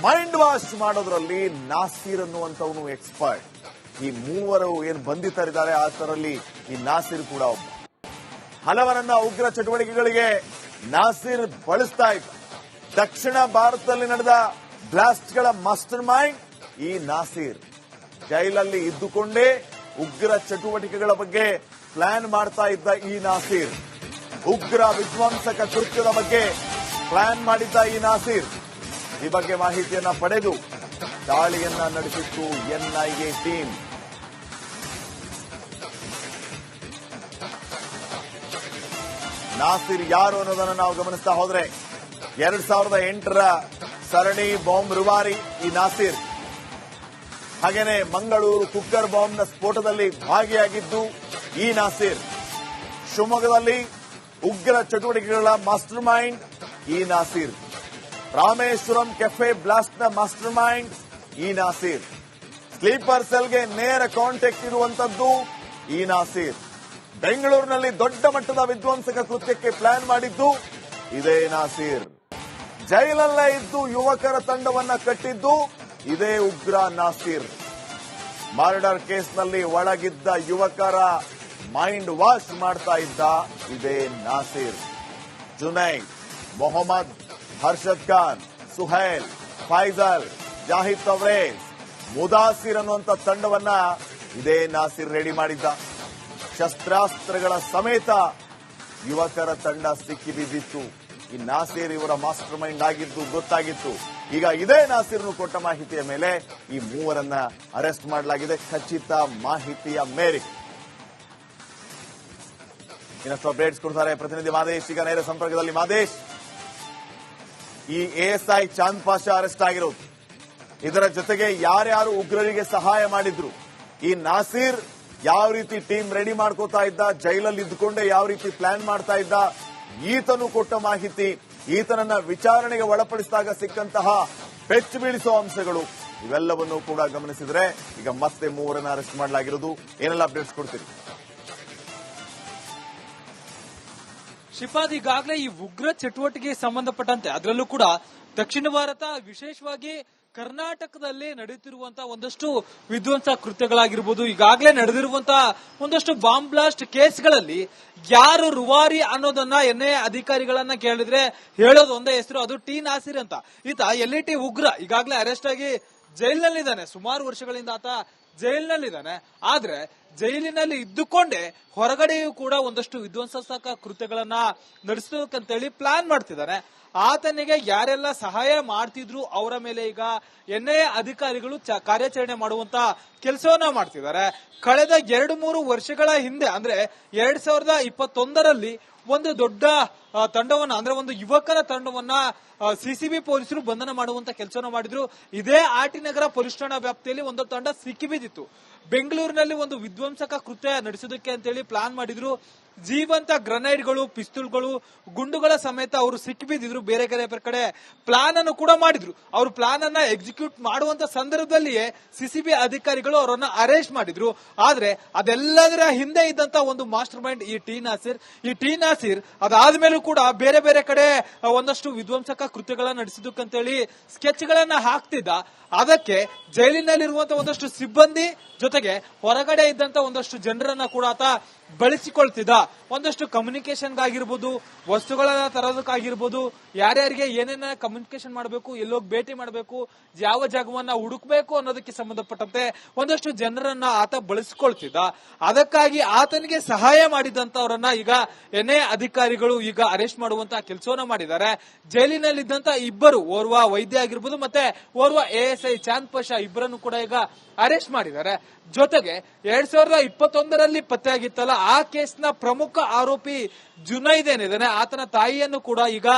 Mind wash ಮಾಡೋದ್ರಲ್ಲಿ Nasir ಅನ್ನುವಂಥವನು expert. ಈ ಮೂವರು ಏನು ಬಂಧಿತರಿದ್ದಾರೆ ಆತರಲ್ಲಿ ಈ ನಾಸೀರ್ ಕೂಡ ಒಬ್ಬ. ಹಲವರನ್ನ ಉಗ್ರ ಚಟುವಟಿಕೆಗಳಿಗೆ ನಾಸೀರ್ ಬಳಸ್ತಾ ಇದ್ದ. ದಕ್ಷಿಣ ಭಾರತದಲ್ಲಿ ನಡೆದ ಬ್ಲಾಸ್ಟ್ಗಳ ಮಾಸ್ಟರ್ ಮೈಂಡ್ ಈ ನಾಸೀರ್. ಜೈಲಲ್ಲಿ ಇದ್ದುಕೊಂಡೇ ಉಗ್ರ ಚಟುವಟಿಕೆಗಳ ಬಗ್ಗೆ ಪ್ಲಾನ್ ಮಾಡ್ತಾ ಇದ್ದ ಈ ನಾಸೀರ್. ಉಗ್ರ ವಿಧ್ವಂಸಕ ಕೃತ್ಯದ ಬಗ್ಗೆ ಪ್ಲಾನ್ ಮಾಡಿದ್ದ ಈ ನಾಸೀರ್. ಈ ಬಗ್ಗೆ ಮಾಹಿತಿಯನ್ನ ಪಡೆದು ದಾಳಿಯನ್ನ ನಡೆಸಿತ್ತು ಎನ್ಐಎ ಟೀಮ್. ನಾಸೀರ್ ಯಾರು ಅನ್ನೋದನ್ನು ನಾವು ಗಮನಿಸ್ತಾ ಹೋದ್ರೆ 2008ರ ಸರಣಿ ಬಾಂಬ್ ರೂವಾರಿ ಈ ನಾಸೀರ್. ಹಾಗೇನೆ ಮಂಗಳೂರು ಕುಕ್ಕರ್ ಬಾಂಬ್ನ ಸ್ಫೋಟದಲ್ಲಿ ಭಾಗಿಯಾಗಿದ್ದು ಈ ನಾಸೀರ್. ಶಿವಮೊಗ್ಗದಲ್ಲಿ ಉಗ್ರ ಚಟುವಟಿಕೆಗಳ ಮಾಸ್ಟರ್ ಮೈಂಡ್ ಈ ನಾಸೀರ್. ರಾಮೇಶ್ವರಂ ಕೆಫೆ ಬ್ಲಾಸ್ಟ್ನ ಮಾಸ್ಟರ್ ಮೈಂಡ್ ಈ ನಾಸೀರ್. ಸ್ಲೀಪರ್ ಸೆಲ್ಗೆ ನೇರ ಕಾಂಟ್ಯಾಕ್ಟ್ ಇರುವಂತದ್ದು ಈ ನಾಸೀರ್. ಬೆಂಗಳೂರಿನಲ್ಲಿ ದೊಡ್ಡ ಮಟ್ಟದ ವಿಧ್ವಂಸಕ ಕೃತ್ಯಕ್ಕೆ ಪ್ಲಾನ್ ಮಾಡಿದ್ದು ಇದೇ ನಾಸೀರ್. ಜೈಲಲ್ಲೇ ಇದ್ದು ಯುವಕರ ತಂಡವನ್ನ ಕಟ್ಟಿದ್ದು ಇದೇ ಉಗ್ರ ನಾಸೀರ್. ಮರ್ಡರ್ ಕೇಸ್ನಲ್ಲಿ ಒಳಗಿದ್ದ ಯುವಕರ ಮೈಂಡ್ ವಾಶ್ ಮಾಡ್ತಾ ಇದ್ದ ಇದೇ ನಾಸೀರ್. ಜುನೈದ್, ಮೊಹಮ್ಮದ್, ಹರ್ಷದ್ ಖಾನ್, ಸುಹೈಲ್, ಫೈಜಲ್, ಜಾಹಿದ್ ತವ್ರೇಜ್, ಮುದಾಸಿರ್ ಅನ್ನುವಂಥ ತಂಡವನ್ನ ಇದೇ ನಾಸೀರ್ ರೆಡಿ ಮಾಡಿದ್ದ. ಶಸ್ತ್ರಾಸ್ತ್ರಗಳ ಸಮೇತ ಯುವಕರ ತಂಡ ಸಿಕ್ಕಿ ಬಿದ್ದಿತ್ತು. ಈ ನಾಸೀರ್ ಇವರ ಮಾಸ್ಟರ್ ಮೈಂಡ್ ಆಗಿದ್ದು ಗೊತ್ತಾಗಿತ್ತು. ಈಗ ಇದೇ ನಾಸೀರ್ನು ಕೊಟ್ಟ ಮಾಹಿತಿಯ ಮೇಲೆ ಈ ಮೂವರನ್ನ ಅರೆಸ್ಟ್ ಮಾಡಲಾಗಿದೆ. ಖಚಿತ ಮಾಹಿತಿಯ ಮೇರೆಗೆ ಇನ್ನಷ್ಟು ಅಪ್ಡೇಟ್ಸ್ ಕೊಡ್ತಾರೆ ಪ್ರತಿನಿಧಿ ಮಾದೇಶ್. ಈಗ ನೇರ ಸಂಪರ್ಕದಲ್ಲಿ ಮಾದೇಶ್, ಈ ಎಎಸ್ಐ ಚಾಂದ್ ಪಾಷಾ ಅರೆಸ್ಟ್ ಆಗಿರೋದು, ಇದರ ಜೊತೆಗೆ ಯಾರ್ಯಾರು ಉಗ್ರರಿಗೆ ಸಹಾಯ ಮಾಡಿದ್ರು, ಈ ನಾಸೀರ್ ಯಾವ ರೀತಿ ಟೀಮ್ ರೆಡಿ ಮಾಡ್ಕೋತಾ ಇದ್ದ, ಜೈಲಲ್ಲಿ ಇದ್ದುಕೊಂಡೇ ಯಾವ ರೀತಿ ಪ್ಲಾನ್ ಮಾಡ್ತಾ ಇದ್ದ, ಈತನು ಕೊಟ್ಟ ಮಾಹಿತಿ, ಈತನನ್ನ ವಿಚಾರಣೆಗೆ ಒಳಪಡಿಸಿದಾಗ ಸಿಕ್ಕಂತಹ ಬೆಚ್ಚು ಬೀಳಿಸುವ ಅಂಶಗಳು, ಇವೆಲ್ಲವನ್ನೂ ಕೂಡ ಗಮನಿಸಿದ್ರೆ ಈಗ ಮತ್ತೆ ಮೂವರನ್ನ ಅರೆಸ್ಟ್ ಮಾಡಲಾಗಿರೋದು. ಏನೆಲ್ಲ ಅಪ್ಡೇಟ್ಸ್ ಕೊಡ್ತೀರಿ? ಶ್ರೀಪಾದ್, ಈಗಾಗಲೇ ಈ ಉಗ್ರ ಚಟುವಟಿಕೆಗೆ ಸಂಬಂಧಪಟ್ಟಂತೆ ಅದರಲ್ಲೂ ಕೂಡ ದಕ್ಷಿಣ ಭಾರತ, ವಿಶೇಷವಾಗಿ ಕರ್ನಾಟಕದಲ್ಲಿ ನಡೆಯುತ್ತಿರುವಂತಹ ಒಂದಷ್ಟು ವಿಧ್ವಂಸ ಕೃತ್ಯಗಳಾಗಿರ್ಬೋದು, ಈಗಾಗಲೇ ನಡೆದಿರುವಂತಹ ಒಂದಷ್ಟು ಬಾಂಬ್ ಬ್ಲಾಸ್ಟ್ ಕೇಸ್ಗಳಲ್ಲಿ ಯಾರು ರೂವಾರಿ ಅನ್ನೋದನ್ನ ಎನ್ಐಎ ಅಧಿಕಾರಿಗಳನ್ನ ಕೇಳಿದ್ರೆ ಹೇಳೋದು ಒಂದೇ ಹೆಸರು, ಅದು ಟಿ ನಾಸೀರ್ ಅಂತ. ಈತ ಎಲ್ಇಟಿ ಉಗ್ರ, ಈಗಾಗಲೇ ಅರೆಸ್ಟ್ ಆಗಿ ಜೈಲಿನಲ್ಲಿದ್ದಾನೆ. ಸುಮಾರು ವರ್ಷಗಳಿಂದ ಆತ ಜೈಲಿನಲ್ಲಿದ್ದಾನೆ. ಆದ್ರೆ ಜೈಲಿನಲ್ಲಿ ಇದ್ದುಕೊಂಡೇ ಹೊರಗಡೆಯೂ ಕೂಡ ಒಂದಷ್ಟು ವಿಧ್ವಂಸಕ ಕೃತ್ಯಗಳನ್ನ ನಡೆಸೋಕಂತೇಳಿ ಪ್ಲಾನ್ ಮಾಡ್ತಿದ್ದಾನೆ. ಆತನಿಗೆ ಯಾರೆಲ್ಲ ಸಹಾಯ ಮಾಡ್ತಿದ್ರು ಅವರ ಮೇಲೆ ಈಗ ಎನ್ಐಎ ಅಧಿಕಾರಿಗಳು ಕಾರ್ಯಾಚರಣೆ ಮಾಡುವಂತ ಕೆಲಸವನ್ನ ಮಾಡ್ತಿದ್ದಾರೆ. ಕಳೆದ 2-3 ವರ್ಷಗಳ ಹಿಂದೆ ಅಂದ್ರೆ 2021ರಲ್ಲಿ ಒಂದು ದೊಡ್ಡ ತಂಡವನ್ನ, ಅಂದ್ರೆ ಒಂದು ಯುವಕರ ತಂಡವನ್ನ ಸಿಸಿಬಿ ಪೊಲೀಸರು ಬಂಧನ ಮಾಡುವಂತ ಕೆಲಸವನ್ನ ಮಾಡಿದ್ರು. ಇದೇ ಆರ್ಟಿ ನಗರ ಪೊಲೀಸ್ ಠಾಣಾ ವ್ಯಾಪ್ತಿಯಲ್ಲಿ ಒಂದು ತಂಡ ಸಿಕ್ಕಿಬಿದ್ದಿತ್ತು. ಬೆಂಗಳೂರಿನಲ್ಲಿ ಒಂದು ವಿಧ್ವಂಸಕ ಕೃತ್ಯ ನಡೆಸೋದಕ್ಕೆ ಅಂತೇಳಿ ಪ್ಲಾನ್ ಮಾಡಿದ್ರು. ಜೀವಂತ ಗ್ರನೈಡ್ಗಳು, ಪಿಸ್ತೂಲ್ಗಳು, ಗುಂಡುಗಳ ಸಮೇತ ಅವರು ಸಿಕ್ಕಿಬಿದ್ದಿದ್ರು. ಬೇರೆ ಕಡೆ ಪ್ಲಾನ್ ಅನ್ನು ಕೂಡ ಮಾಡಿದ್ರು. ಅವರು ಪ್ಲಾನ್ ಅನ್ನ ಎಕ್ಸಿಕ್ಯೂಟ್ ಮಾಡುವಂತ ಸಂದರ್ಭದಲ್ಲಿಯೇ ಸಿಸಿಬಿ ಅಧಿಕಾರಿಗಳು ಅವರನ್ನ ಅರೆಸ್ಟ್ ಮಾಡಿದ್ರು. ಆದ್ರೆ ಅದೆಲ್ಲದರ ಹಿಂದೆ ಇದ್ದಂತ ಒಂದು ಮಾಸ್ಟರ್ ಮೈಂಡ್ ಈ ಟಿ ನಾಸೀರ್. ಈ ಟಿ ನಾಸೀರ್ ಅದಾದ್ಮೇಲೂ ಕೂಡ ಬೇರೆ ಕಡೆ ಒಂದಷ್ಟು ವಿಧ್ವಂಸಕ ಕೃತ್ಯಗಳನ್ನ ನಡೆಸಿದ್ದಕ್ಕಂತೇಳಿ ಸ್ಕೆಚ್ ಗಳನ್ನ ಹಾಕ್ತಿದ್ದ. ಅದಕ್ಕೆ ಜೈಲಿನಲ್ಲಿರುವಂತಹ ಒಂದಷ್ಟು ಸಿಬ್ಬಂದಿ ಜೊತೆಗೆ ಹೊರಗಡೆ ಇದ್ದಂತ ಒಂದಷ್ಟು ಜನರನ್ನ ಕೂಡ ಆತ ಬಳಸಿಕೊಳ್ತಿದ್ದ. ಒಂದಷ್ಟು ಕಮ್ಯುನಿಕೇಶನ್ಗಾಗಿರ್ಬೋದು, ವಸ್ತುಗಳನ್ನ ತರೋದಕ್ಕಾಗಿರ್ಬೋದು, ಯಾರ್ಯಾರಿಗೆ ಏನೇನ ಕಮ್ಯುನಿಕೇಶನ್ ಮಾಡಬೇಕು, ಎಲ್ಲೋಗಿ ಭೇಟಿ ಮಾಡಬೇಕು, ಯಾವ ಜಾಗವನ್ನ ಹುಡುಕ್ಬೇಕು ಅನ್ನೋದಕ್ಕೆ ಸಂಬಂಧಪಟ್ಟಂತೆ ಒಂದಷ್ಟು ಜನರನ್ನ ಆತ ಬಳಸಿಕೊಳ್ತಿದ್ದ. ಅದಕ್ಕಾಗಿ ಆತನಿಗೆ ಸಹಾಯ ಮಾಡಿದಂತವರನ್ನ ಈಗ ಎನ್ಐಎ ಅಧಿಕಾರಿಗಳು ಈಗ ಅರೆಸ್ಟ್ ಮಾಡುವಂತಹ ಕೆಲಸವನ್ನ ಮಾಡಿದ್ದಾರೆ. ಜೈಲಿನಲ್ಲಿದ್ದಂತ ಇಬ್ಬರು, ಓರ್ವ ವೈದ್ಯ ಆಗಿರ್ಬೋದು ಮತ್ತೆ ಓರ್ವ ಎಎಸ್ಐ ಚಾಂದ್ ಪಾಷಾ, ಇಬ್ಬರನ್ನು ಕೂಡ ಈಗ ಅರೆಸ್ಟ್ ಮಾಡಿದ್ದಾರೆ. ಜೊತೆಗೆ 2021ರಲ್ಲಿ ಪತ್ತೆಯಾಗಿತ್ತಲ್ಲ ಆ ಕೇಸ್ನ ಪ್ರಮುಖ ಆರೋಪಿ ಜುನೈದ್ ಏನಿದ್ದಾನೆ, ಆತನ ತಾಯಿಯನ್ನು ಕೂಡ ಈಗ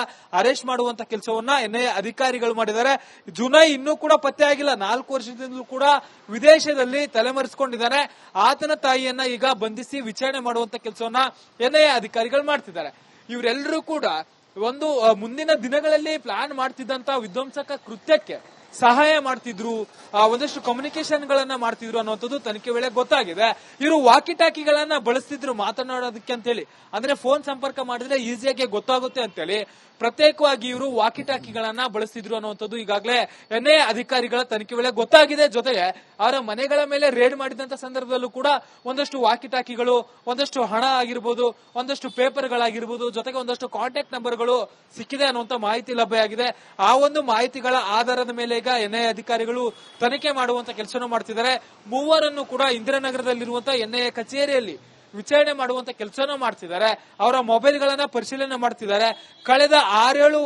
ಅರೆಸ್ಟ್ ಮಾಡುವಂತ ಕೆಲಸವನ್ನ ಎನ್ಐಎ ಅಧಿಕಾರಿಗಳು ಮಾಡಿದ್ದಾರೆ. ಜುನೈದ್ ಇನ್ನೂ ಕೂಡ ಪತ್ತೆಯಾಗಿಲ್ಲ. 4 ವರ್ಷದಿಂದಲೂ ಕೂಡ ವಿದೇಶದಲ್ಲಿ ತಲೆಮರೆಸಿಕೊಂಡಿದ್ದಾನೆ. ಆತನ ತಾಯಿಯನ್ನ ಈಗ ಬಂಧಿಸಿ ವಿಚಾರಣೆ ಮಾಡುವಂತ ಕೆಲಸವನ್ನ ಎನ್ಐಎ ಅಧಿಕಾರಿಗಳು ಮಾಡ್ತಿದ್ದಾರೆ. ಇವರೆಲ್ಲರೂ ಕೂಡ ಒಂದು ಮುಂದಿನ ದಿನಗಳಲ್ಲಿ ಪ್ಲಾನ್ ಮಾಡ್ತಿದ್ದಂತ ವಿಧ್ವಂಸಕ ಕೃತ್ಯಕ್ಕೆ ಸಹಾಯ ಮಾಡ್ತಿದ್ರು, ಒಂದಷ್ಟು ಕಮ್ಯುನಿಕೇಶನ್ ಗಳನ್ನ ಮಾಡ್ತಿದ್ರು ಅನ್ನುವಂಥದ್ದು ತನಿಖೆ ವೇಳೆ ಗೊತ್ತಾಗಿದೆ. ಇವರು ವಾಕಿ ಟಾಕಿಗಳನ್ನ ಬಳಸ್ತಿದ್ರು ಮಾತನಾಡೋದಕ್ಕೆ ಅಂತೇಳಿ, ಅಂದ್ರೆ ಫೋನ್ ಸಂಪರ್ಕ ಮಾಡಿದ್ರೆ ಈಸಿಯಾಗಿ ಗೊತ್ತಾಗುತ್ತೆ ಅಂತೇಳಿ. ಪ್ರತ್ಯೇಕವಾಗಿ ಇವರು ವಾಕಿ ಟಾಕಿಗಳನ್ನ ಬಳಸ್ತಿದ್ರು ಅನ್ನುವಂಥದ್ದು ಈಗಾಗಲೇ ಎನ್ಐಎ ಅಧಿಕಾರಿಗಳ ತನಿಖೆ ವೇಳೆ ಗೊತ್ತಾಗಿದೆ. ಜೊತೆಗೆ ಅವರ ಮನೆಗಳ ಮೇಲೆ ರೇಡ್ ಮಾಡಿದಂತ ಸಂದರ್ಭದಲ್ಲೂ ಕೂಡ ಒಂದಷ್ಟು ವಾಕಿ ಟಾಕಿಗಳು, ಒಂದಷ್ಟು ಹಣ ಆಗಿರ್ಬೋದು, ಒಂದಷ್ಟು ಪೇಪರ್ಗಳಾಗಿರ್ಬೋದು, ಜೊತೆಗೆ ಒಂದಷ್ಟು ಕಾಂಟ್ಯಾಕ್ಟ್ ನಂಬರ್ಗಳು ಸಿಕ್ಕಿದೆ ಅನ್ನುವಂತ ಮಾಹಿತಿ ಲಭ್ಯ ಆಗಿದೆ. ಆ ಒಂದು ಮಾಹಿತಿಗಳ ಆಧಾರದ ಮೇಲೆ ಈಗ ಎನ್ಐಎ ಅಧಿಕಾರಿಗಳು ತನಿಖೆ ಮಾಡುವಂತ ಕೆಲಸ ಮಾಡ್ತಿದ್ದಾರೆ. ಮೂವರನ್ನು ಕೂಡ ಇಂದಿರಾನಗರದಲ್ಲಿರುವಂತಹ ಎನ್ಐಎ ಕಚೇರಿಯಲ್ಲಿ ವಿಚಾರಣೆ ಮಾಡುವಂತ ಕೆಲಸನ ಮಾಡ್ತಿದ್ದಾರೆ. ಅವರ ಮೊಬೈಲ್ಗಳನ್ನ ಪರಿಶೀಲನೆ ಮಾಡ್ತಿದ್ದಾರೆ. ಕಳೆದ 6-7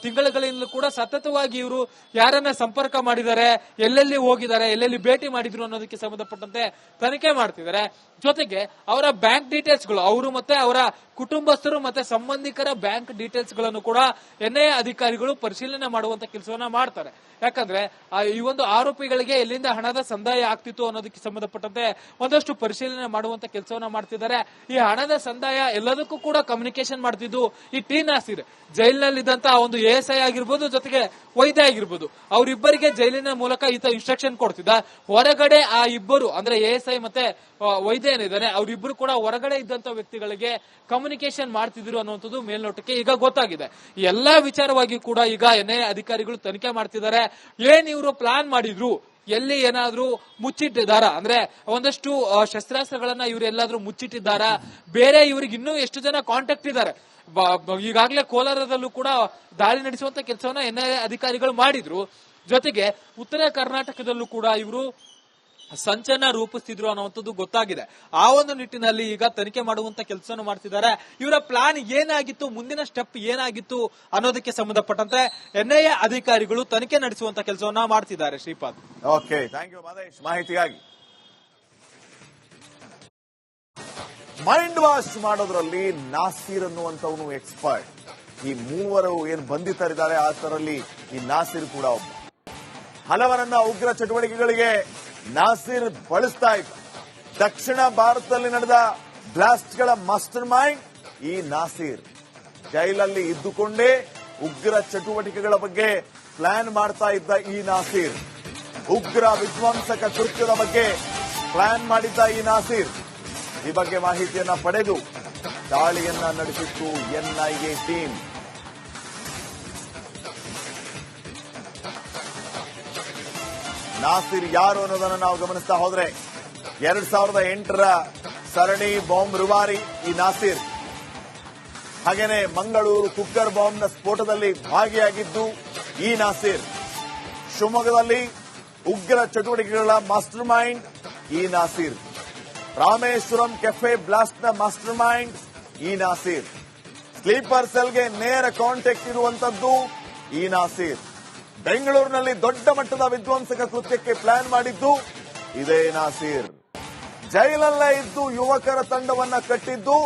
ತಿಂಗಳುಗಳಿಂದ ಕೂಡ ಸತತವಾಗಿ ಇವರು ಯಾರನ್ನ ಸಂಪರ್ಕ ಮಾಡಿದ್ದಾರೆ, ಎಲ್ಲೆಲ್ಲಿ ಹೋಗಿದ್ದಾರೆ, ಎಲ್ಲೆಲ್ಲಿ ಭೇಟಿ ಮಾಡಿದ್ರು ಅನ್ನೋದಕ್ಕೆ ಸಂಬಂಧಪಟ್ಟಂತೆ ತನಿಖೆ ಮಾಡ್ತಿದ್ದಾರೆ. ಜೊತೆಗೆ ಅವರ ಬ್ಯಾಂಕ್ ಡೀಟೇಲ್ಸ್ ಗಳು, ಅವರು ಮತ್ತೆ ಅವರ ಕುಟುಂಬಸ್ಥರು ಮತ್ತೆ ಸಂಬಂಧಿಕರ ಬ್ಯಾಂಕ್ ಡೀಟೇಲ್ಸ್ ಗಳನ್ನು ಕೂಡ ಎನ್ಐಎ ಅಧಿಕಾರಿಗಳು ಪರಿಶೀಲನೆ ಮಾಡುವಂತ ಕೆಲಸವನ್ನ ಮಾಡ್ತಾರೆ. ಯಾಕಂದ್ರೆ ಈ ಒಂದು ಆರೋಪಿಗಳಿಗೆ ಎಲ್ಲಿಂದ ಹಣದ ಸಂದಾಯ ಆಗ್ತಿತ್ತು ಅನ್ನೋದಕ್ಕೆ ಸಂಬಂಧಪಟ್ಟಂತೆ ಒಂದಷ್ಟು ಪರಿಶೀಲನೆ ಮಾಡುವಂತ ಕೆಲಸವನ್ನ ಮಾಡ್ತಿದ್ದಾರೆ. ಈ ಹಣದ ಸಂದಾಯ ಎಲ್ಲದಕ್ಕೂ ಕೂಡ ಕಮ್ಯುನಿಕೇಶನ್ ಮಾಡ್ತಿದ್ದು ಈ ಟಿ ನಾಸೀರ್ ಜೈಲಿನಲ್ಲಿದ್ದಂತಹ ಒಂದು ASI ಆಗಿರ್ಬೋದು, ಜೊತೆಗೆ ವೈದ್ಯ ಆಗಿರ್ಬೋದು, ಅವರಿಬ್ಬರಿಗೆ ಜೈಲಿನ ಮೂಲಕ ಈತ ಇನ್ಸ್ಟ್ರಕ್ಷನ್ ಕೊಡ್ತಿದ್ದ. ಹೊರಗಡೆ ಆ ಇಬ್ಬರು ಅಂದ್ರೆ ASI ಮತ್ತೆ ವೈದ್ಯ ಏನಿದ್ದಾನೆ ಅವರಿಬ್ಬರು ಕೂಡ ಹೊರಗಡೆ ಇದ್ದಂತ ವ್ಯಕ್ತಿಗಳಿಗೆ ಕಮ್ಯುನಿಕೇಶನ್ ಮಾಡ್ತಿದ್ರು ಅನ್ನುವಂಥದ್ದು ಮೇಲ್ನೋಟಕ್ಕೆ ಈಗ ಗೊತ್ತಾಗಿದೆ. ಎಲ್ಲಾ ವಿಚಾರವಾಗಿ ಕೂಡ ಈಗ ಎನ್ಐಎ ಅಧಿಕಾರಿಗಳು ತನಿಖೆ ಮಾಡ್ತಿದ್ದಾರೆ. ಏನ್ ಇವರು ಪ್ಲಾನ್ ಮಾಡಿದ್ರು, ಎಲ್ಲಿ ಏನಾದ್ರೂ ಮುಚ್ಚಿಟ್ಟಿದ್ದಾರಾ, ಅಂದ್ರೆ ಒಂದಷ್ಟು ಶಸ್ತ್ರಾಸ್ತ್ರಗಳನ್ನ ಇವ್ರು ಎಲ್ಲಾದ್ರೂ ಮುಚ್ಚಿಟ್ಟಿದ್ದಾರಾ, ಬೇರೆ ಇವ್ರಿಗೆ ಇನ್ನೂ ಎಷ್ಟು ಜನ ಕಾಂಟ್ಯಾಕ್ಟ್ ಇದ್ದಾರೆ. ಈಗಾಗಲೇ ಕೋಲಾರದಲ್ಲೂ ಕೂಡ ದಾಳಿ ನಡೆಸುವಂತ ಕೆಲಸವನ್ನ ಎನ್ಐಎ ಅಧಿಕಾರಿಗಳು ಮಾಡಿದ್ರು. ಜೊತೆಗೆ ಉತ್ತರ ಕರ್ನಾಟಕದಲ್ಲೂ ಕೂಡ ಇವರು ಸಂಚನ ರೂಪಿಸ್ತಿದ್ರು ಅನ್ನುವಂಥದ್ದು ಗೊತ್ತಾಗಿದೆ. ಆ ಒಂದು ನಿಟ್ಟಿನಲ್ಲಿ ಈಗ ತನಿಖೆ ಮಾಡುವಂತ ಕೆಲಸವನ್ನು ಮಾಡ್ತಿದ್ದಾರೆ. ಇವರ ಪ್ಲಾನ್ ಏನಾಗಿತ್ತು, ಮುಂದಿನ ಸ್ಟೆಪ್ ಏನಾಗಿತ್ತು ಅನ್ನೋದಕ್ಕೆ ಸಂಬಂಧಪಟ್ಟಂತೆ ಎನ್ಐಎ ಅಧಿಕಾರಿಗಳು ತನಿಖೆ ನಡೆಸುವಂತ ಕೆಲಸವನ್ನ ಮಾಡ್ತಿದ್ದಾರೆ. Shripad, okay, thank you Madesh ಮಾಹಿತಿಗಾಗಿ. ಮೈಂಡ್ ವಾಶ್ ಮಾಡೋದ್ರಲ್ಲಿ ನಾಸೀರ್ ಅನ್ನುವಂಥವನು ಎಕ್ಸ್ಪರ್ಟ್. ಈ ಮೂವರು ಏನು ಬಂಧಿತರಿದ್ದಾರೆ ಆತರಲ್ಲಿ ಈ ನಾಸೀರ್ ಕೂಡ ಒಬ್ಬ. ಹಲವರನ್ನ ಉಗ್ರ ಚಟುವಟಿಕೆಗಳಿಗೆ ನಾಸೀರ್ ಬಳಸ್ತಾ ಇದ್ದ. ದಕ್ಷಿಣ ಭಾರತದಲ್ಲಿ ನಡೆದ ಬ್ಲಾಸ್ಟ್ಗಳ ಮಾಸ್ಟರ್ ಮೈಂಡ್ ಈ ನಾಸೀರ್. ಜೈಲಲ್ಲಿ ಇದ್ದುಕೊಂಡೇ ಉಗ್ರ ಚಟುವಟಿಕೆಗಳ ಬಗ್ಗೆ ಪ್ಲಾನ್ ಮಾಡ್ತಾ ಇದ್ದ ಈ ನಾಸೀರ್. ಉಗ್ರ ವಿಧ್ವಂಸಕ ಕೃತ್ಯದ ಬಗ್ಗೆ ಪ್ಲಾನ್ ಮಾಡಿದ್ದ ಈ ನಾಸೀರ್. ಈ ಬಗ್ಗೆ ಮಾಹಿತಿಯನ್ನ ಪಡೆದು ದಾಳಿಯನ್ನ ನಡೆಸಿತ್ತು ಎನ್ಐಎ ಟೀಮ್. ನಾಸೀರ್ ಯಾರು ಅನ್ನೋದನ್ನ ನಾವು ಗಮನಿಸ್ತಾ ಹೋದ್ರೆ 2008ರ ಸರಣಿ ಬಾಂಬ್ ರೂವಾರಿ ಈ ನಾಸೀರ್. ಹಾಗೇನೆ ಮಂಗಳೂರು ಕುಕ್ಕರ್ ಬಾಂಬ್ನ ಸ್ಫೋಟದಲ್ಲಿ ಭಾಗಿಯಾಗಿದ್ದು ಈ ನಾಸೀರ್. ಶಿವಮೊಗ್ಗದಲ್ಲಿ ಉಗ್ರ ಚಟುವಟಿಕೆಗಳ ಮಾಸ್ಟರ್ ಮೈಂಡ್ ಈ ನಾಸೀರ್. ರಾಮೇಶ್ವರಂ ಕೆಫೆ ಬ್ಲಾಸ್ಟ್ನ ಮಾಸ್ಟರ್ ಮೈಂಡ್ ಈ ನಾಸೀರ್. ಸ್ಲೀಪರ್ ಸೆಲ್ಗೆ ನೇರ ಕಾಂಟ್ಯಾಕ್ಟ್ ಇರುವಂತದ್ದು ಈ ನಾಸೀರ್. ಬೆಂಗಳೂರಿನಲ್ಲಿ ದೊಡ್ಡ ಮಟ್ಟದ ವಿಧ್ವಂಸಕ ಕೃತ್ಯಕ್ಕೆ ಪ್ಲಾನ್ ಮಾಡಿದ್ದು ಇದೇ ನಾಸೀರ್. ಜೈಲಲ್ಲೇ ಇದ್ದು ಯುವಕರ ತಂಡವನ್ನ ಕಟ್ಟಿದ್ದು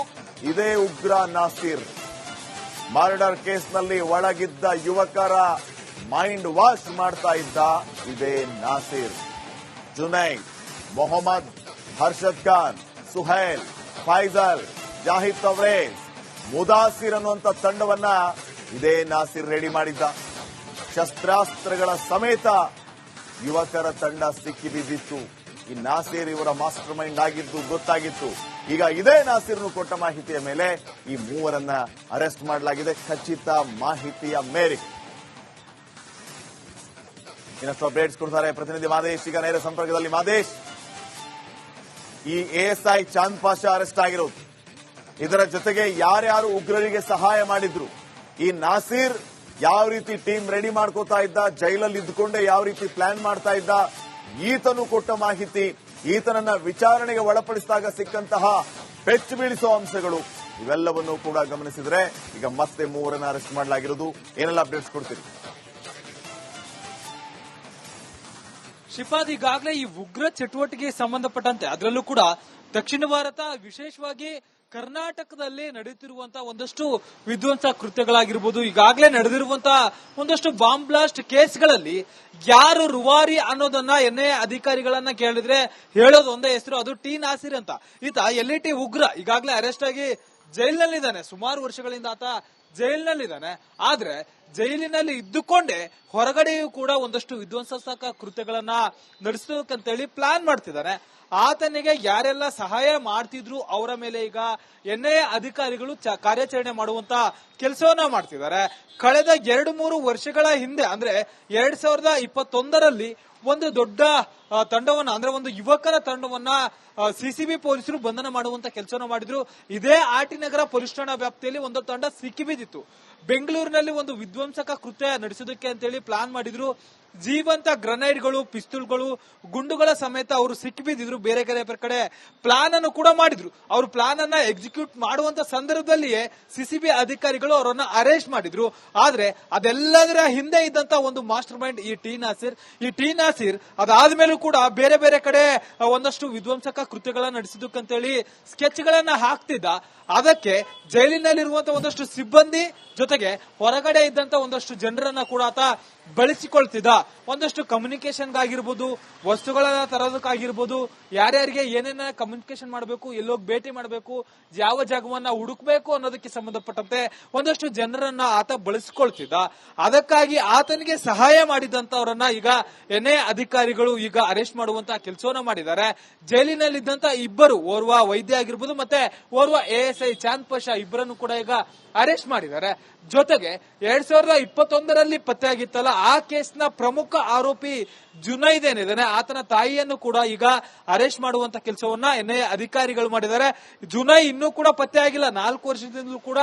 ಇದೇ ಉಗ್ರ ನಾಸೀರ್. ಮರ್ಡರ್ ಕೇಸ್ನಲ್ಲಿ ಒಳಗಿದ್ದ ಯುವಕರ ಮೈಂಡ್ ವಾಶ್ ಮಾಡ್ತಾ ಇದ್ದ ಇದೇ ನಾಸೀರ್. ಜುನೈದ್, ಮೊಹಮ್ಮದ್, ಹರ್ಷದ್ ಖಾನ್, ಸುಹೈಲ್, ಫೈಜಲ್, ಜಾಹಿದ್ ತವ್ರೇಜ್, ಮುದಾಸಿರ್ ಅನ್ನುವಂಥ ತಂಡವನ್ನ ಇದೇ ನಾಸೀರ್ ರೆಡಿ ಮಾಡಿದ್ದ. ಶಸ್ತ್ರಾಸ್ತ್ರಗಳ ಸಮೇತ ಯುವಕರ ತಂಡ ಸಿಕ್ಕಿಬಿದ್ದಿತ್ತು. ಈ ನಾಸೀರ್ ಇವರ ಮಾಸ್ಟರ್ ಮೈಂಡ್ ಆಗಿದ್ದು ಗೊತ್ತಾಗಿತ್ತು. ಈಗ ಇದೇ ನಾಸೀರ್ನು ಕೊಟ್ಟ ಮಾಹಿತಿಯ ಮೇಲೆ ಈ ಮೂವರನ್ನ ಅರೆಸ್ಟ್ ಮಾಡಲಾಗಿದೆ. ಖಚಿತ ಮಾಹಿತಿಯ ಮೇರೆಗೆ ಇನ್ನಷ್ಟು ಅಪ್ಡೇಟ್ಸ್ ಕೊಡ್ತಾರೆ ಪ್ರತಿನಿಧಿ ಮಾದೇಶ್. ಈಗ ನೇರ ಸಂಪರ್ಕದಲ್ಲಿ ಮಾದೇಶ್, ಈ ASI ಚಾಂದ್ ಪಾಷಾ ಅರೆಸ್ಟ್ ಆಗಿರೋದು, ಇದರ ಜೊತೆಗೆ ಯಾರ್ಯಾರು ಉಗ್ರರಿಗೆ ಸಹಾಯ ಮಾಡಿದ್ರು, ಈ ನಾಸೀರ್ ಯಾವ ರೀತಿ ಟೀಮ್ ರೆಡಿ ಮಾಡ್ಕೋತಾ ಇದ್ದ, ಜೈಲಲ್ಲಿ ಇದ್ದುಕೊಂಡೇ ಯಾವ ರೀತಿ ಪ್ಲಾನ್ ಮಾಡ್ತಾ ಇದ್ದ, ಈತನು ಕೊಟ್ಟ ಮಾಹಿತಿ, ಈತನನ್ನ ವಿಚಾರಣೆಗೆ ಒಳಪಡಿಸಿದಾಗ ಸಿಕ್ಕಂತಹ ಪೆಚ್ಚು ಬೀಳಿಸುವ ಅಂಶಗಳು, ಇವೆಲ್ಲವನ್ನೂ ಕೂಡ ಗಮನಿಸಿದ್ರೆ ಈಗ ಮತ್ತೆ ಮೂವರನ್ನ ಅರೆಸ್ಟ್ ಮಾಡಲಾಗಿರೋದು. ಏನೆಲ್ಲ ಅಪ್ಡೇಟ್ಸ್ ಕೊಡ್ತೀರಿ? ಶ್ರೀಪಾದ್, ಈಗಾಗಲೇ ಈ ಉಗ್ರ ಚಟುವಟಿಕೆಗೆ ಸಂಬಂಧಪಟ್ಟಂತೆ ಅದರಲ್ಲೂ ಕೂಡ ದಕ್ಷಿಣ ಭಾರತ, ವಿಶೇಷವಾಗಿ ಕರ್ನಾಟಕದಲ್ಲಿ ನಡೆಯುತ್ತಿರುವಂತಹ ಒಂದಷ್ಟು ವಿಧ್ವಂಸ ಕೃತ್ಯಗಳಾಗಿರ್ಬೋದು, ಈಗಾಗಲೇ ನಡೆದಿರುವಂತಹ ಒಂದಷ್ಟು ಬಾಂಬ್ ಬ್ಲಾಸ್ಟ್ ಕೇಸ್ಗಳಲ್ಲಿ ಯಾರು ರೂವಾರಿ ಅನ್ನೋದನ್ನ ಎನ್ಐಎ ಅಧಿಕಾರಿಗಳನ್ನ ಕೇಳಿದ್ರೆ ಹೇಳೋದು ಒಂದೇ ಹೆಸರು, ಅದು ಟಿ ನಾಸೀರ್ ಅಂತ. ಈತ LET ಉಗ್ರ, ಈಗಾಗಲೇ ಅರೆಸ್ಟ್ ಆಗಿ ಜೈಲಿನಲ್ಲಿದ್ದಾನೆ. ಸುಮಾರು ವರ್ಷಗಳಿಂದ ಆತ ಜೈಲಿನಲ್ಲಿದ್ದಾನೆ. ಆದ್ರೆ ಜೈಲಿನಲ್ಲಿ ಇದ್ದುಕೊಂಡೇ ಹೊರಗಡೆಯೂ ಕೂಡ ಒಂದಷ್ಟು ವಿಧ್ವಂಸಕ ಕೃತ್ಯಗಳನ್ನ ನಡೆಸೋಕಂತೇಳಿ ಪ್ಲಾನ್ ಮಾಡ್ತಿದ್ದಾನೆ. ಆತನಿಗೆ ಯಾರೆಲ್ಲ ಸಹಾಯ ಮಾಡ್ತಿದ್ರು ಅವರ ಮೇಲೆ ಈಗ ಎನ್ಐಎ ಅಧಿಕಾರಿಗಳು ಕಾರ್ಯಾಚರಣೆ ಮಾಡುವಂತ ಕೆಲಸವನ್ನ ಮಾಡ್ತಿದ್ದಾರೆ. ಕಳೆದ 2-3 ವರ್ಷಗಳ ಹಿಂದೆ ಅಂದ್ರೆ 2021ರಲ್ಲಿ ಒಂದು ದೊಡ್ಡ ತಂಡವನ್ನ ಅಂದ್ರೆ ಒಂದು ಯುವಕರ ತಂಡವನ್ನ ಸಿಸಿಬಿ ಪೊಲೀಸರು ಬಂಧನ ಮಾಡುವಂತ ಕೆಲಸವನ್ನ ಮಾಡಿದ್ರು. ಇದೇ ಆರ್ಟಿ ನಗರ ಪೊಲೀಸ್ ಠಾಣಾ ವ್ಯಾಪ್ತಿಯಲ್ಲಿ ಒಂದು ತಂಡ ಸಿಕ್ಕಿಬಿದ್ದಿತ್ತು. ಬೆಂಗಳೂರಿನಲ್ಲಿ ಒಂದು ವಿಧ್ವಂಸಕ ಕೃತ್ಯ ನಡೆಸೋದಕ್ಕೆ ಅಂತೇಳಿ ಪ್ಲಾನ್ ಮಾಡಿದ್ರು. ಜೀವಂತ ಗ್ರನೈಡ್ಗಳು, ಪಿಸ್ತೂಲ್ಗಳು, ಗುಂಡುಗಳ ಸಮೇತ ಅವರು ಸಿಕ್ಕಿಬಿದ್ದಿದ್ರು. ಬೇರೆ ಕಡೆ ಪ್ಲಾನ್ ಅನ್ನು ಕೂಡ ಮಾಡಿದ್ರು. ಅವರು ಪ್ಲಾನ್ ಅನ್ನ ಎಕ್ಸಿಕ್ಯೂಟ್ ಮಾಡುವಂತ ಸಂದರ್ಭದಲ್ಲಿಯೇ ಸಿಸಿಬಿ ಅಧಿಕಾರಿಗಳು ಅವರನ್ನ ಅರೆಸ್ಟ್ ಮಾಡಿದ್ರು. ಆದ್ರೆ ಅದೆಲ್ಲದರ ಹಿಂದೆ ಇದ್ದಂತ ಒಂದು ಮಾಸ್ಟರ್ ಮೈಂಡ್ ಈ ಟಿ ನಾಸೀರ್ ಅದಾದ್ಮೇಲೂ ಕೂಡ ಬೇರೆ ಕಡೆ ಒಂದಷ್ಟು ವಿಧ್ವಂಸಕ ಕೃತ್ಯಗಳನ್ನ ನಡೆಸಿದ್ದಕ್ಕಂತೇಳಿ ಸ್ಕೆಚ್ ಗಳನ್ನ ಹಾಕ್ತಿದ್ದ. ಅದಕ್ಕೆ ಜೈಲಿನಲ್ಲಿರುವಂತಹ ಒಂದಷ್ಟು ಸಿಬ್ಬಂದಿ ಜೊತೆಗೆ ಹೊರಗಡೆ ಇದ್ದಂತ ಒಂದಷ್ಟು ಜನರನ್ನ ಕೂಡ ಆತ ಬಳಸಿಕೊಳ್ತಿದ್ದ. ಒಂದಷ್ಟು ಕಮ್ಯುನಿಕೇಶನ್ಗಾಗಿರ್ಬೋದು, ವಸ್ತುಗಳನ್ನ ತರೋದಕ್ಕಾಗಿರ್ಬೋದು, ಯಾರ್ಯಾರಿಗೆ ಏನೇನ ಕಮ್ಯುನಿಕೇಶನ್ ಮಾಡಬೇಕು, ಎಲ್ಲೋಗಿ ಭೇಟಿ ಮಾಡಬೇಕು, ಯಾವ ಜಾಗವನ್ನ ಹುಡುಕ್ಬೇಕು ಅನ್ನೋದಕ್ಕೆ ಸಂಬಂಧಪಟ್ಟಂತೆ ಒಂದಷ್ಟು ಜನರನ್ನ ಆತ ಬಳಸಿಕೊಳ್ತಿದ್ದ. ಅದಕ್ಕಾಗಿ ಆತನಿಗೆ ಸಹಾಯ ಮಾಡಿದಂತವರನ್ನ ಈಗ ಎನ್ಐಎ ಅಧಿಕಾರಿಗಳು ಈಗ ಅರೆಸ್ಟ್ ಮಾಡುವಂತಹ ಕೆಲಸವನ್ನ ಮಾಡಿದ್ದಾರೆ. ಜೈಲಿನಲ್ಲಿದ್ದಂತ ಇಬ್ಬರು, ಓರ್ವ ವೈದ್ಯ ಆಗಿರ್ಬೋದು ಮತ್ತೆ ಓರ್ವ ASI ಚಾಂದ್ ಪಾಷಾ ಇಬ್ಬರನ್ನು ಕೂಡ ಈಗ ಅರೆಸ್ಟ್ ಮಾಡಿದ್ದಾರೆ. ಜೊತೆಗೆ 2021ರಲ್ಲಿ ಪತ್ತೆಯಾಗಿತ್ತಲ್ಲ ಆ ಕೇಸ್ನ ಪ್ರಮುಖ ಆರೋಪಿ ಜುನೈದ್ ಏನಿದ್ದಾನೆ ಆತನ ತಾಯಿಯನ್ನು ಕೂಡ ಈಗ ಅರೆಸ್ಟ್ ಮಾಡುವಂತ ಕೆಲಸವನ್ನ ಎನ್ಐಎ ಅಧಿಕಾರಿಗಳು ಮಾಡಿದ್ದಾರೆ. ಜುನೈ ಇನ್ನೂ ಕೂಡ ಪತ್ತೆ ಆಗಿಲ್ಲ. 4 ವರ್ಷದಿಂದಲೂ ಕೂಡ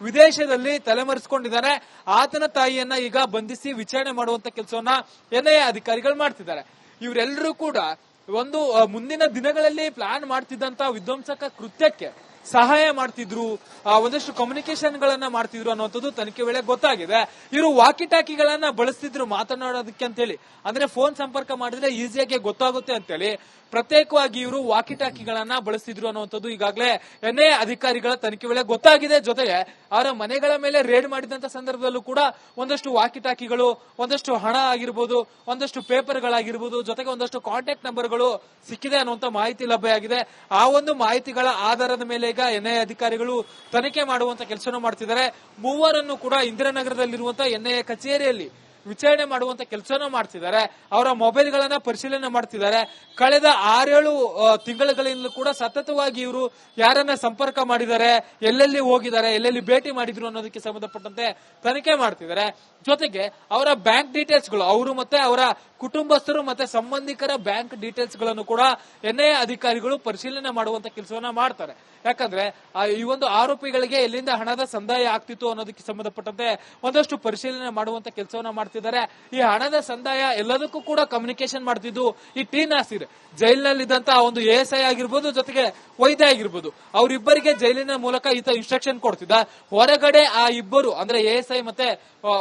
ವಿದೇಶದಲ್ಲಿ ತಲೆಮರೆಸಿಕೊಂಡಿದ್ದಾನೆ. ಆತನ ತಾಯಿಯನ್ನ ಈಗ ಬಂಧಿಸಿ ವಿಚಾರಣೆ ಮಾಡುವಂತ ಕೆಲಸವನ್ನ ಎನ್ಐಎ ಅಧಿಕಾರಿಗಳು ಮಾಡ್ತಿದ್ದಾರೆ. ಇವರೆಲ್ಲರೂ ಕೂಡ ಒಂದು ಮುಂದಿನ ದಿನಗಳಲ್ಲಿ ಪ್ಲಾನ್ ಮಾಡ್ತಿದ್ದಂತ ವಿಧ್ವಂಸಕ ಕೃತ್ಯಕ್ಕೆ ಸಹಾಯ ಮಾಡ್ತಿದ್ರು, ಒಂದಷ್ಟು ಕಮ್ಯುನಿಕೇಶನ್ ಗಳನ್ನ ಮಾಡ್ತಿದ್ರು ಅನ್ನುವಂಥದ್ದು ತನಿಖೆ ವೇಳೆ ಗೊತ್ತಾಗಿದೆ. ಇವರು ವಾಕಿ ಟಾಕಿಗಳನ್ನ ಬಳಸ್ತಿದ್ರು ಮಾತನಾಡೋದಕ್ಕೆ ಅಂತೇಳಿ, ಅಂದ್ರೆ ಫೋನ್ ಸಂಪರ್ಕ ಮಾಡಿದ್ರೆ ಈಸಿಯಾಗಿ ಗೊತ್ತಾಗುತ್ತೆ ಅಂತೇಳಿ ಪ್ರತ್ಯೇಕವಾಗಿ ಇವರು ವಾಕಿ ಟಾಕಿಗಳನ್ನ ಬಳಸ್ತಿದ್ರು ಅನ್ನುವಂಥದ್ದು ಈಗಾಗಲೇ ಎನ್ಐಎ ಅಧಿಕಾರಿಗಳ ತನಿಖೆ ವೇಳೆ ಗೊತ್ತಾಗಿದೆ. ಜೊತೆಗೆ ಅವರ ಮನೆಗಳ ಮೇಲೆ ರೇಡ್ ಮಾಡಿದಂತ ಸಂದರ್ಭದಲ್ಲೂ ಕೂಡ ಒಂದಷ್ಟು ವಾಕಿ ಟಾಕಿಗಳು, ಒಂದಷ್ಟು ಹಣ ಆಗಿರ್ಬೋದು, ಒಂದಷ್ಟು ಪೇಪರ್ಗಳಾಗಿರ್ಬೋದು, ಜೊತೆಗೆ ಒಂದಷ್ಟು ಕಾಂಟ್ಯಾಕ್ಟ್ ನಂಬರ್ಗಳು ಸಿಕ್ಕಿದೆ ಅನ್ನುವಂತ ಮಾಹಿತಿ ಲಭ್ಯ ಆಗಿದೆ. ಆ ಒಂದು ಮಾಹಿತಿಗಳ ಆಧಾರದ ಮೇಲೆ ಈಗ ಎನ್ಐಎ ಅಧಿಕಾರಿಗಳು ತನಿಖೆ ಮಾಡುವಂತ ಕೆಲಸ ಮಾಡ್ತಿದ್ದಾರೆ. ಮೂವರನ್ನು ಕೂಡ ಇಂದಿರಾನಗರದಲ್ಲಿರುವಂತಹ ಎನ್ಐಎ ಕಚೇರಿಯಲ್ಲಿ ವಿಚಾರಣೆ ಮಾಡುವಂತ ಕೆಲಸನ ಮಾಡ್ತಿದ್ದಾರೆ. ಅವರ ಮೊಬೈಲ್ಗಳನ್ನ ಪರಿಶೀಲನೆ ಮಾಡ್ತಿದ್ದಾರೆ. ಕಳೆದ 6-7 ತಿಂಗಳುಗಳಿಂದ ಕೂಡ ಸತತವಾಗಿ ಇವರು ಯಾರನ್ನ ಸಂಪರ್ಕ ಮಾಡಿದ್ದಾರೆ, ಎಲ್ಲೆಲ್ಲಿ ಹೋಗಿದ್ದಾರೆ, ಎಲ್ಲೆಲ್ಲಿ ಭೇಟಿ ಮಾಡಿದ್ರು ಅನ್ನೋದಕ್ಕೆ ಸಂಬಂಧಪಟ್ಟಂತೆ ತನಿಖೆ ಮಾಡ್ತಿದ್ದಾರೆ. ಜೊತೆಗೆ ಅವರ ಬ್ಯಾಂಕ್ ಡೀಟೇಲ್ಸ್ ಗಳು, ಅವರು ಮತ್ತೆ ಅವರ ಕುಟುಂಬಸ್ಥರು ಮತ್ತೆ ಸಂಬಂಧಿಕರ ಬ್ಯಾಂಕ್ ಡೀಟೇಲ್ಸ್ ಗಳನ್ನು ಕೂಡ ಎನ್ಐಎ ಅಧಿಕಾರಿಗಳು ಪರಿಶೀಲನೆ ಮಾಡುವಂತ ಕೆಲಸವನ್ನ ಮಾಡ್ತಾರೆ. ಯಾಕಂದ್ರೆ ಈ ಒಂದು ಆರೋಪಿಗಳಿಗೆ ಎಲ್ಲಿಂದ ಹಣದ ಸಂದಾಯ ಆಗ್ತಿತ್ತು ಅನ್ನೋದಕ್ಕೆ ಸಂಬಂಧಪಟ್ಟಂತೆ ಒಂದಷ್ಟು ಪರಿಶೀಲನೆ ಮಾಡುವಂತ ಕೆಲಸವನ್ನ ಮಾಡ್ತಿದ್ದಾರೆ. ಈ ಹಣದ ಸಂದಾಯ ಎಲ್ಲದಕ್ಕೂ ಕೂಡ ಕಮ್ಯುನಿಕೇಶನ್ ಮಾಡ್ತಿದ್ದು ಈ ಟಿ ನಾಸೀರ್. ಜೈಲಿನಲ್ಲಿದ್ದಂತಹ ಒಂದು ASI ಆಗಿರ್ಬೋದು, ಜೊತೆಗೆ ವೈದ್ಯ ಆಗಿರ್ಬೋದು, ಅವರಿಬ್ಬರಿಗೆ ಜೈಲಿನ ಮೂಲಕ ಈತ ಇನ್ಸ್ಟ್ರಕ್ಷನ್ ಕೊಡ್ತಿದ್ದ. ಹೊರಗಡೆ ಆ ಇಬ್ಬರು ಅಂದ್ರೆ ASI ಮತ್ತೆ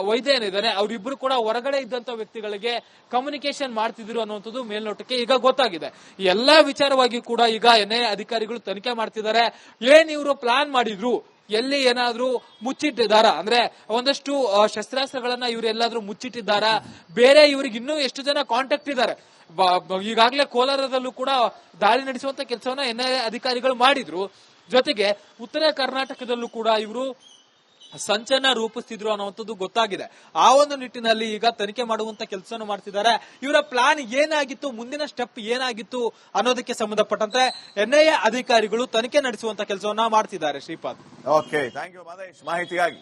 ವೈದ್ಯ ಏನಿದ್ದಾನೆ ಅವರಿಬ್ಬರು ಕೂಡ ಹೊರಗಡೆ ಇದ್ದಂತ ವ್ಯಕ್ತಿಗಳಿಗೆ ಕಮ್ಯುನಿಕೇಶನ್ ಮಾಡ್ತಿದ್ರು ಅನ್ನುವಂಥದ್ದು ಮೇಲ್ನೋಟಕ್ಕೆ ಈಗ ಗೊತ್ತಾಗಿದೆ. ಎಲ್ಲಾ ವಿಚಾರವಾಗಿ ಕೂಡ ಈಗ ಎನ್ಐಎ ಅಧಿಕಾರಿಗಳು ತನಿಖೆ ಮಾಡ್ತಿದ್ದಾರೆ. ಏನ್ ಇವರು ಪ್ಲಾನ್ ಮಾಡಿದ್ರು, ಎಲ್ಲಿ ಏನಾದ್ರೂ ಮುಚ್ಚಿಟ್ಟಿದ್ದಾರ, ಅಂದ್ರೆ ಒಂದಷ್ಟು ಶಸ್ತ್ರಾಸ್ತ್ರಗಳನ್ನ ಇವ್ರು ಎಲ್ಲಾದ್ರೂ ಮುಚ್ಚಿಟ್ಟಿದ್ದಾರ, ಬೇರೆ ಇವ್ರಿಗೆ ಇನ್ನೂ ಎಷ್ಟು ಜನ ಕಾಂಟ್ಯಾಕ್ಟ್ ಇದ್ದಾರೆ. ಈಗಾಗಲೇ ಕೋಲಾರದಲ್ಲೂ ಕೂಡ ದಾಳಿ ನಡೆಸುವಂತ ಕೆಲಸವನ್ನ ಎನ್ಐಎ ಅಧಿಕಾರಿಗಳು ಮಾಡಿದ್ರು. ಜೊತೆಗೆ ಉತ್ತರ ಕರ್ನಾಟಕದಲ್ಲೂ ಕೂಡ ಇವರು ಸಂಚನ ರೂಪಿಸ್ತಿದ್ರು ಅನ್ನುವಂಥದ್ದು ಗೊತ್ತಾಗಿದೆ. ಆ ಒಂದು ನಿಟ್ಟಿನಲ್ಲಿ ಈಗ ತನಿಖೆ ಮಾಡುವಂತ ಕೆಲಸವನ್ನು ಮಾಡ್ತಿದ್ದಾರೆ. ಇವರ ಪ್ಲಾನ್ ಏನಾಗಿತ್ತು, ಮುಂದಿನ ಸ್ಟೆಪ್ ಏನಾಗಿತ್ತು ಅನ್ನೋದಕ್ಕೆ ಸಂಬಂಧಪಟ್ಟಂತೆ ಎನ್ಐಎ ಅಧಿಕಾರಿಗಳು ತನಿಖೆ ನಡೆಸುವಂತ ಕೆಲಸವನ್ನ ಮಾಡ್ತಿದ್ದಾರೆ. Shripad, okay, thank you Madesh ಮಾಹಿತಿಗಾಗಿ.